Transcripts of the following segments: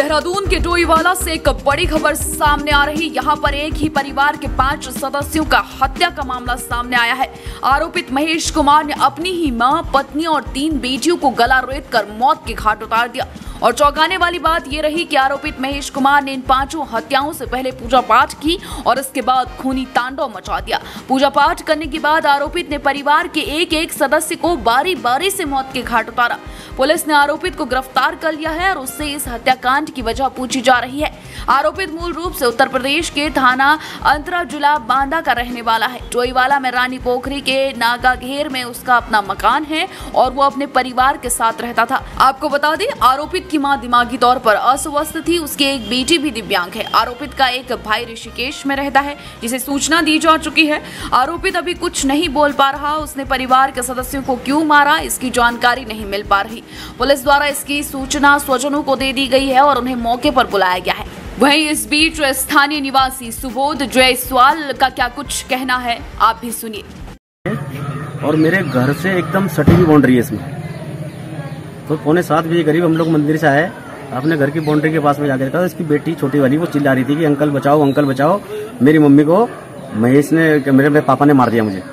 देहरादून के डोईवाला से एक बड़ी खबर सामने आ रही। यहां पर एक ही परिवार के 5 सदस्यों का हत्या का मामला सामने आया है। आरोपित महेश कुमार ने अपनी ही मां, पत्नी और 3 बेटियों को गला रेतकर मौत के घाट उतार दिया। और चौंकाने वाली बात यह रही कि आरोपित महेश कुमार ने इन 5 हत्याओं से पहले पूजा पाठ की और इसके बाद खूनी तांडव मचा दिया। पूजा पाठ करने के बाद आरोपित ने परिवार के एक सदस्य को बारी बारी से मौत के घाट उतारा। पुलिस ने आरोपित को गिरफ्तार कर लिया है और उससे इस हत्याकांड की वजह पूछी जा रही है। आरोपित मूल रूप से उत्तर प्रदेश के थाना अंतरा जिला बांदा का रहने वाला है। डोईवाला में रानी पोखरी के नागा घेर में उसका अपना मकान है और वो अपने परिवार के साथ रहता था। आपको बता दें, आरोपित की मां दिमागी तौर पर अस्वस्थ थी। उसकी एक बेटी भी दिव्यांग है। आरोपित का एक भाई ऋषिकेश में रहता है, जिसे सूचना दी जा चुकी है। आरोपित अभी कुछ नहीं बोल पा रहा। उसने परिवार के सदस्यों को क्यों मारा, इसकी जानकारी नहीं मिल पा रही। पुलिस द्वारा इसकी सूचना स्वजनों को दे दी गई है और उन्हें मौके पर बुलाया गया है। वहीं इस बीच स्थानीय निवासी सुबोध जायसवाल का क्या कुछ कहना है, आप भी सुनिए। और मेरे घर से एकदम सटी हुई बाउंड्री है इसमें। तो 6:45 बजे करीब हम लोग मंदिर से आए, अपने घर की बाउंड्री के पास में जाकर देखा तो इसकी बेटी छोटी वाली वो चिल्ला रही थी कि अंकल बचाओ, अंकल बचाओ, मेरी मम्मी को महेश ने, मेरे पापा ने मार दिया मुझे।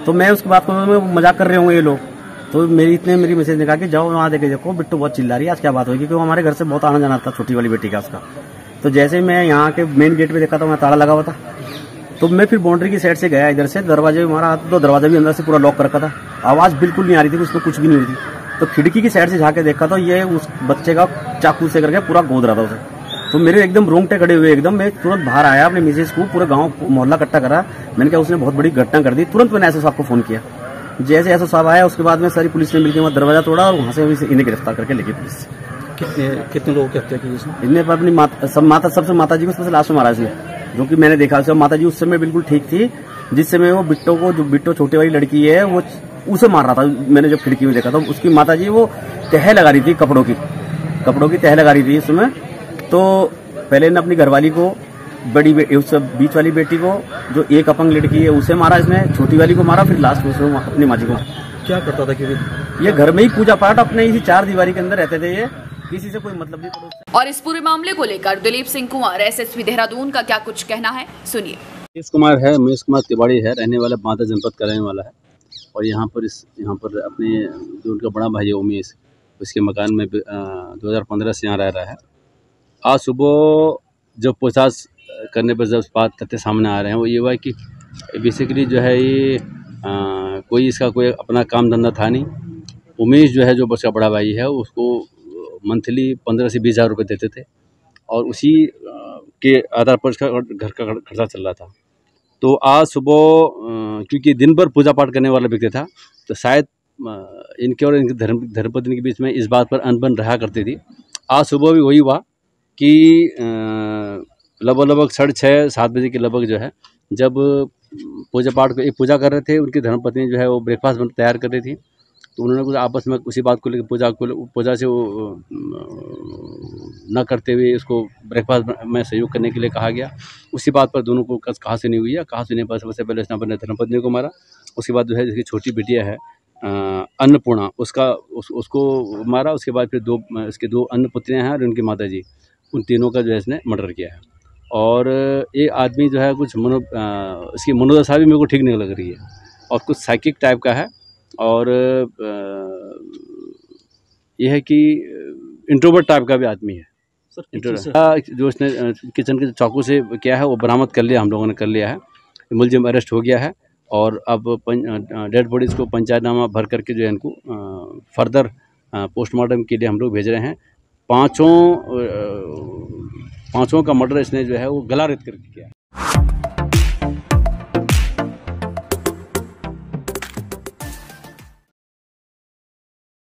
तो मैं उसकी बात को मजाक कर रहे होंगे ये लोग। तो मेरी मैसेज ने कहा कि जाओ वहाँ देखे, देखो बिट्टू बहुत चिल्ला रही है, आज क्या बात होगी, क्योंकि वो हमारे घर से बहुत आना जाना था छोटी वाली बेटी का उसका। तो जैसे मैं यहाँ के मेन गेट पे देखा तो मैं ताला लगा हुआ था। तो मैं फिर बाउंड्री की साइड से गया, इधर से दरवाजे में मारा तो दरवाजा भी अंदर से पूरा लॉक कर रखा था। आवाज बिल्कुल नहीं आ रही थी, उसमें कुछ भी नहीं रही थी। तो खिड़की की साइड से झाके देखा तो ये उस बच्चे का चाकू से करके पूरा गोद रहा था उसे। तो मेरे एकदम रोंगटे खड़े हुए, एकदम मैं तुरंत बाहर आया, अपने मिसेज को पूरे गांव मोहल्ला इकट्ठा करा। मैंने कहा उसने बहुत बड़ी घटना कर दी। तुरंत मैंने एसओ साहब को फोन किया। जैसे एसओ साहब आया उसके बाद में सारी पुलिस ने मिलकर वहाँ दरवाजा तोड़ा और वहां से इन्हें गिरफ्तार करके लेके पुलिस। कितने लोगों की हत्या की इसने? इनने पर अपनी सबसे माता जी को सबसे लास्ट में मारा इसने, जो कि मैंने देखा। सब माता जी उस समय बिल्कुल ठीक थी, जिस समय वो बिट्टो को, जो बिट्टो छोटी वाली लड़की है, वो उसे मार रहा था। मैंने जब खिड़की में देखा तो उसकी माता जी वो तह लगा रही थी, कपड़ों की तह लगा रही थी इस समय। तो पहले ने अपनी घरवाली को, बीच वाली बेटी को, जो एक अपंग लड़की है उसे मारा इसने, छोटी वाली को मारा, फिर लास्ट में अपनी माँ जी को। क्या करता था कि ये घर में ही पूजा पाठ अपने इसी 4 दीवारी के अंदर रहते थे, ये किसी से कोई मतलब नहीं पड़ोस। और इस पूरे मामले को लेकर दिलीप सिंह कुमार एसएसपी देहरादून का क्या कुछ कहना है, सुनिए। महेश कुमार तिवारी है, रहने वाला बांदा जनपद का रहने वाला है। और यहाँ पर अपने जो उनका बड़ा भाई है उमेश, उसके मकान में 2015 से यहाँ रह रहा है। आज सुबह जब पूछताछ करने पर जब बात तथ्य सामने आ रहे हैं, वो ये हुआ कि बेसिकली जो है ये कोई इसका कोई अपना काम धंधा था नहीं। उमेश जो है, जो उसका बड़ा भाई है, उसको मंथली 15 से 20 हज़ार रुपये देते थे और उसी के आधार पर उसका घर का खर्चा चल रहा था। तो आज सुबह क्योंकि दिन भर पूजा पाठ करने वाला व्यक्ति था, तो शायद इनके और इनके धर्मपत्नी के बीच में इस बात पर अनबन रहा करती थी। आज सुबह भी वही हुआ कि लगभग 6:30-7 बजे के लगभग जो है, जब पूजा कर रहे थे, उनकी धर्मपत्नी जो है वो ब्रेकफास्ट तैयार कर रही थी। तो उन्होंने कुछ आपस में उसी बात को लेकर पूजा से वो न करते हुए उसको ब्रेकफास्ट में सहयोग करने के लिए कहा गया। उसी बात पर दोनों को कहा सुनी हुई है। कहा सुनी पर सबसे पहले उसने अपने धर्मपत्नी को मारा। उसके बाद जो है जिसकी छोटी बिटिया है अन्नपूर्णा, उसको मारा। उसके बाद फिर उसके 2 अन्य पुत्रियाँ हैं और उनकी माता जी, उन तीनों का जो है इसने मर्डर किया है। और ये आदमी जो है कुछ इसकी मनोदशा भी मेरे को ठीक नहीं लग रही है और कुछ साइकिक टाइप का है। और यह है कि इंट्रोवर्ट टाइप का भी आदमी है। जो इसने किचन के चाकू से किया है वो बरामद कर लिया, हम लोगों ने कर लिया है। मुलजिम अरेस्ट हो गया है और अब डेड बॉडीज़ को पंचायतनामा भर करके जो है इनको फर्दर पोस्टमार्टम के लिए हम लोग भेज रहे हैं। पाँचों का मर्डर इसने जो है वो गला रेत करके किया है।